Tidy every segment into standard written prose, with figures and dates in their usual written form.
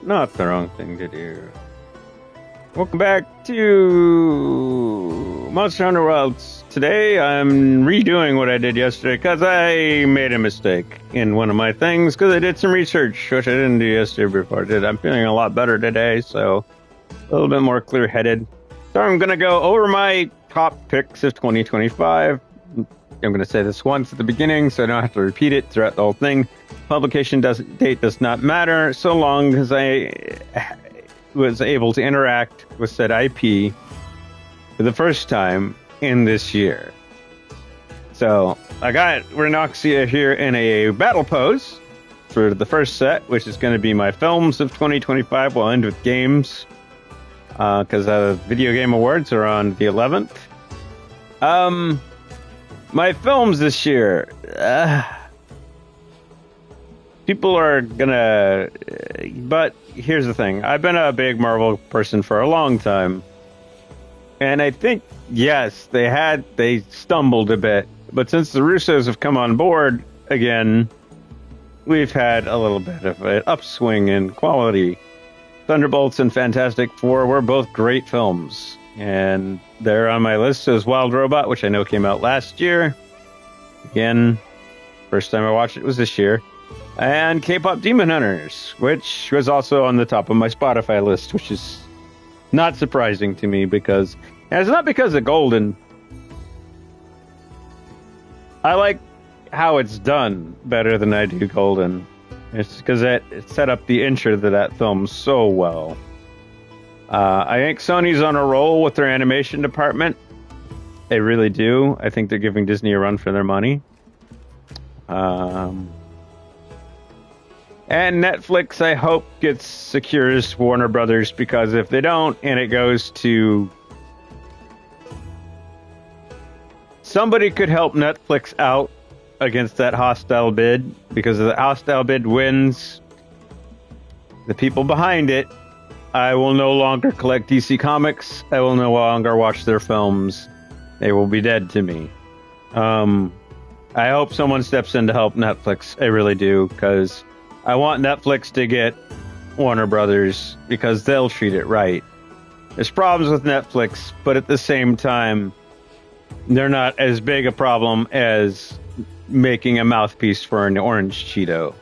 not the wrong thing to do. Welcome back to Monster Hunter Wilds. Today I'm redoing what I did yesterday because I made a mistake in one of my things because I did some research, which I didn't do yesterday before I did. I'm feeling a lot better today, so a little bit more clear-headed. So I'm going to go over my top picks of 2025. I'm going to say this once at the beginning so I don't have to repeat it throughout the whole thing. Publication date does not matter so long as I was able to interact with said IP for the first time in this year. So I got Renoxia here in a battle pose for the first set, which is going to be my films of 2025. We'll end with games because the video game awards are on the 11th. My films this year, people are gonna, but here's the thing. I've been a big Marvel person for a long time. And I think, yes, they stumbled a bit. But since the Russos have come on board again, we've had a little bit of an upswing in quality. Thunderbolts and Fantastic Four were both great films. And they're on my list as Wild Robot, which I know came out last year. Again, first time I watched it was this year. And K-Pop Demon Hunters, which was also on the top of my Spotify list, which is not surprising to me because... And it's not because of Golden. I like how it's done better than I do Golden. It's because it set up the intro to that film so well. I think Sony's on a roll with their animation department. They really do. I think they're giving Disney a run for their money. And Netflix, I hope, secures Warner Brothers, because if they don't, and it goes to... Somebody could help Netflix out against that hostile bid, because if the hostile bid wins, the people behind it, I will no longer collect DC Comics. I will no longer watch their films. They will be dead to me. I hope someone steps in to help Netflix. I really do, because I want Netflix to get Warner Brothers, because they'll treat it right. There's problems with Netflix, but at the same time, they're not as big a problem as making a mouthpiece for an orange Cheeto.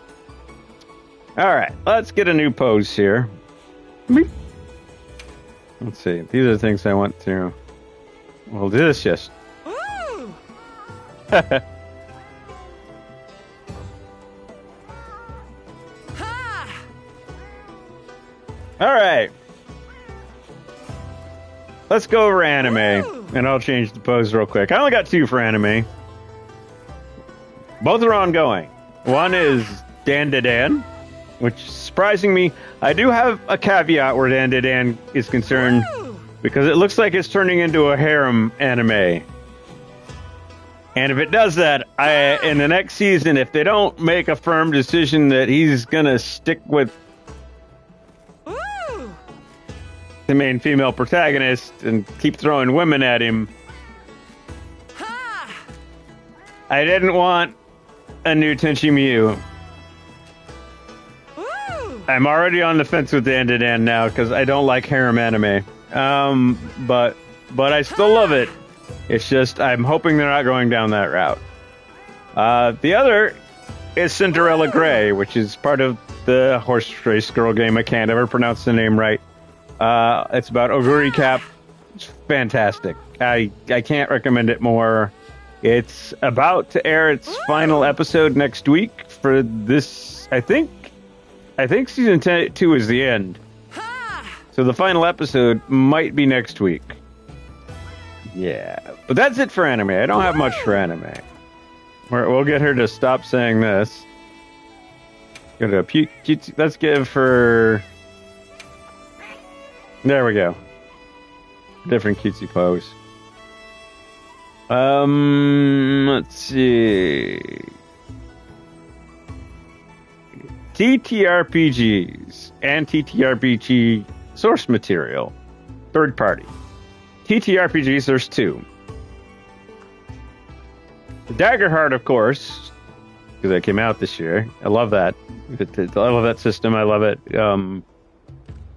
Alright, let's get a new pose here. Let's see, these are the things I went through. We'll do this, yes. Alright. Let's go over anime, and I'll change the pose real quick. I only got two for anime. Both are ongoing. One is Dan to Dan, which is surprising me. I do have a caveat where Dan to Dan is concerned, because it looks like it's turning into a harem anime. And if it does that, in the next season, if they don't make a firm decision that he's gonna stick with the main female protagonist and keep throwing women at him, I didn't want a new Tenchi Miyu. I'm already on the fence with Dan to Dan now because I don't like harem anime. But I still love it. It's just I'm hoping they're not going down that route. The other is Cinderella Grey, which is part of the horse race girl game. I can't ever pronounce the name right. It's about Oguri Cap. It's fantastic. I can't recommend it more. It's about to air its final episode next week for this. I think season 2 is the end. So the final episode might be next week. Yeah, but that's it for anime. I don't have much for anime. We'll get her to stop saying this. Let's give her... There we go. Different cutesy pose. Let's see. TTRPGs and TTRPG source material. Third party. TTRPGs, there's two. Daggerheart, of course, because that came out this year. I love that. I love that system. I love it.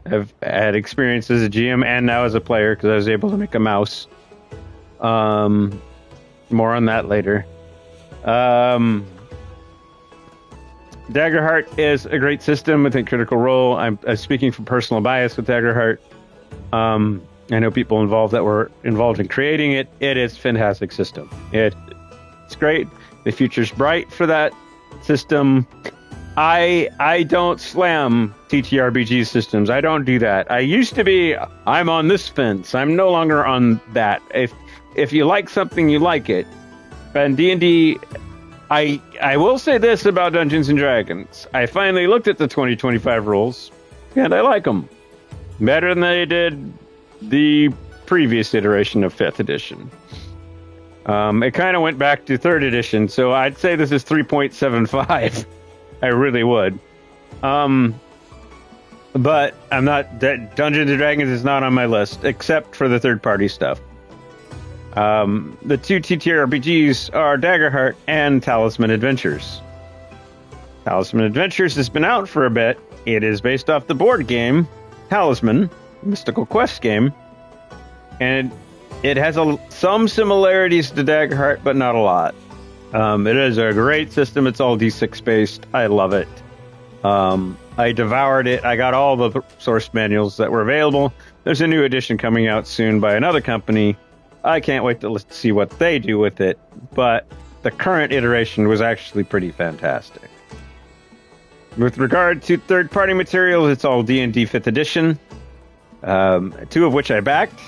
I've had experience as a GM and now as a player because I was able to make a mouse. More on that later. Daggerheart is a great system within Critical Role. I'm speaking from personal bias with Daggerheart. I know people involved that were involved in creating it. It is a fantastic system. It's great. The future's bright for that system. I don't slam TTRPG systems. I don't do that. I used to be, I'm on this fence. I'm no longer on that. If you like something, you like it. And D&D, I will say this about Dungeons & Dragons. I finally looked at the 2025 rules, and I like them. Better than they did the previous iteration of 5th edition. It kind of went back to 3rd edition, so I'd say this is 3.75. I really would. But I'm not... Dungeons & Dragons is not on my list, except for the third-party stuff. The two TTRPGs are Daggerheart and Talisman Adventures. Talisman Adventures has been out for a bit. It is based off the board game Talisman, Mystical Quest game, and it has some similarities to Daggerheart, but not a lot. It is a great system. It's all D6 based. I love it. I devoured it. I got all the source manuals that were available. There's a new edition coming out soon by another company. I can't wait to see what they do with it, but the current iteration was actually pretty fantastic. With regard to third-party materials, it's all D&D 5th edition, two of which I backed,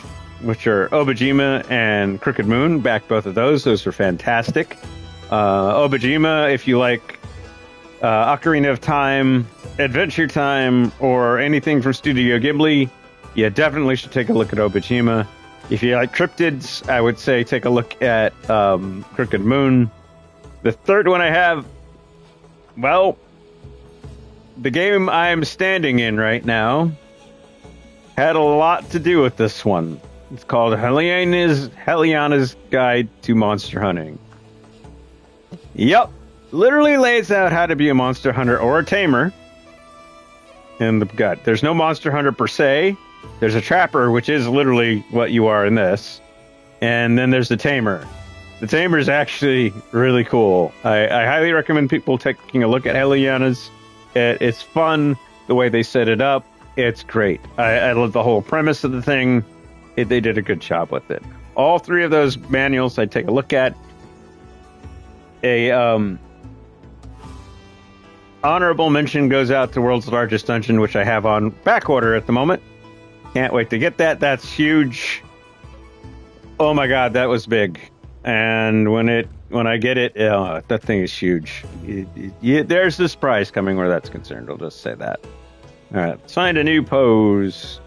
which are Obajima and Crooked Moon. Backed both of those. Those were fantastic. Obajima, if you like Ocarina of Time, Adventure Time, or anything from Studio Ghibli, you definitely should take a look at Obajima. If you like cryptids, I would say take a look at Crooked Moon. The third one I have, well, the game I'm standing in right now had a lot to do with this one. It's called Heliana's Guide to Monster Hunting. Yep, literally lays out how to be a monster hunter or a tamer in the gut. There's no monster hunter per se. There's a trapper, which is literally what you are in this. And then there's the tamer. The tamer is actually really cool. I highly recommend people taking a look at Heliana's. It's fun, the way they set it up. It's great. I love the whole premise of the thing. They did a good job with it. All three of those manuals I take a look at. Honorable mention goes out to World's Largest Dungeon, which I have on back order at the moment. Can't wait to get that. That's huge. Oh my god, that was big. And when I get it, that thing is huge. There's this prize coming where that's concerned. I'll just say that. All right, let's find a new pose.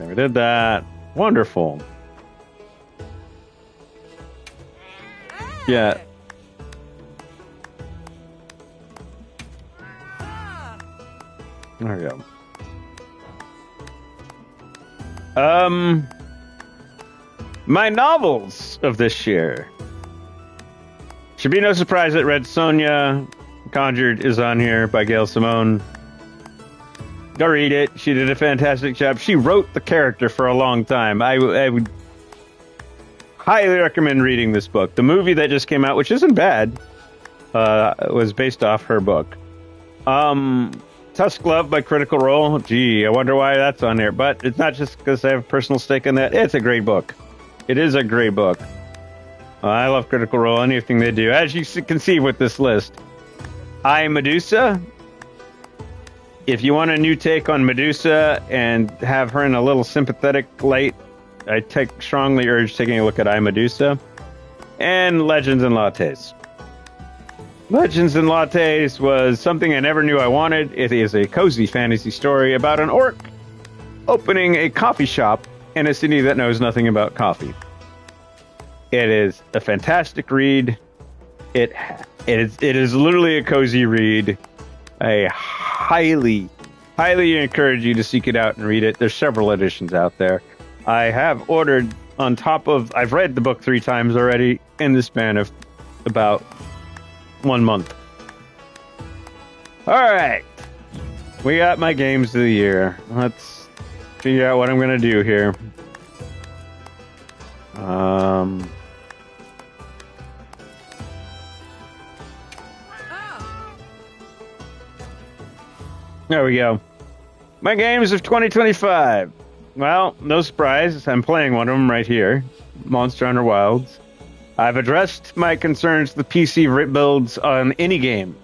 Never did that. Wonderful. Yeah. There we go. My novels of this year. Should be no surprise that Red Sonja Conjured is on here by Gail Simone. Go read it. She did a fantastic job. She wrote the character for a long time. I would highly recommend reading this book. The movie that just came out, which isn't bad, was based off her book. Tusk Love by Critical Role. Gee, I wonder why that's on there. But it's not just because I have a personal stake in that. It's a great book. It is a great book. I love Critical Role, anything they do. As you can see with this list. I, Medusa. If you want a new take on Medusa and have her in a little sympathetic light, I strongly urge taking a look at I, Medusa. And Legends and Lattes. Legends and Lattes was something I never knew I wanted. It is a cozy fantasy story about an orc opening a coffee shop in a city that knows nothing about coffee. It is a fantastic read. It is literally a cozy read. I highly encourage you to seek it out and read it. There's several editions out there. I have ordered I've read the book 3 times already in the span of about 1 month. All right. We got my games of the year. Let's figure out what I'm going to do here. There we go. My games of 2025. Well, no surprise. I'm playing one of them right here. Monster Hunter Wilds. I've addressed my concerns with PC builds on any game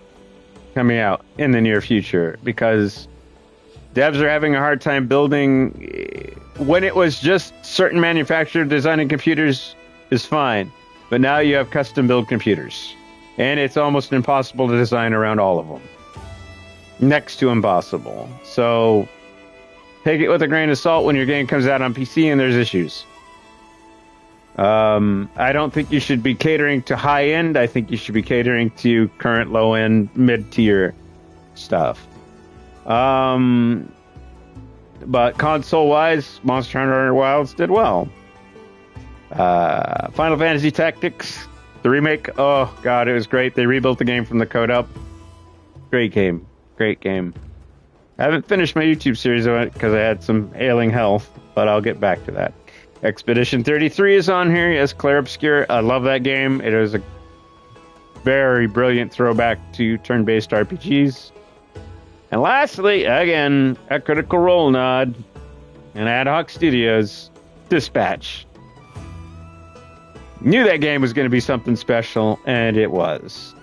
coming out in the near future because devs are having a hard time building. When it was just certain manufacturer designing computers is fine, but now you have custom build computers, and it's almost impossible to design around all of them. Next to impossible. So take it with a grain of salt when your game comes out on PC and there's issues. I don't think you should be catering to high end. I think you should be catering to current low end, mid tier stuff. But console wise, Monster Hunter Wilds did well. Final Fantasy Tactics, the remake. Oh god, it was great. They rebuilt the game from the code up. Great game. Great game. I haven't finished my YouTube series on it because I had some ailing health, but I'll get back to that. Expedition 33 is on here. Yes, Clair Obscur. I love that game. It is a very brilliant throwback to turn-based RPGs. And lastly, again, a Critical Role nod, and Ad Hoc Studios, Dispatch. Knew that game was going to be something special, and it was.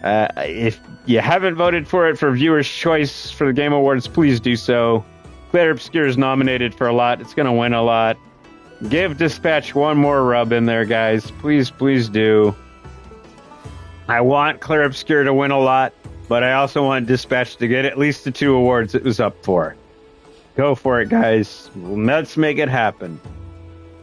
If you haven't voted for it for Viewer's Choice for the Game Awards, please do so. Clair Obscur is nominated for a lot. It's going to win a lot. Give Dispatch one more rub in there, guys. Please, please do. I want Clair Obscur to win a lot, but I also want Dispatch to get at least the 2 awards it was up for. Go for it, guys. Let's make it happen.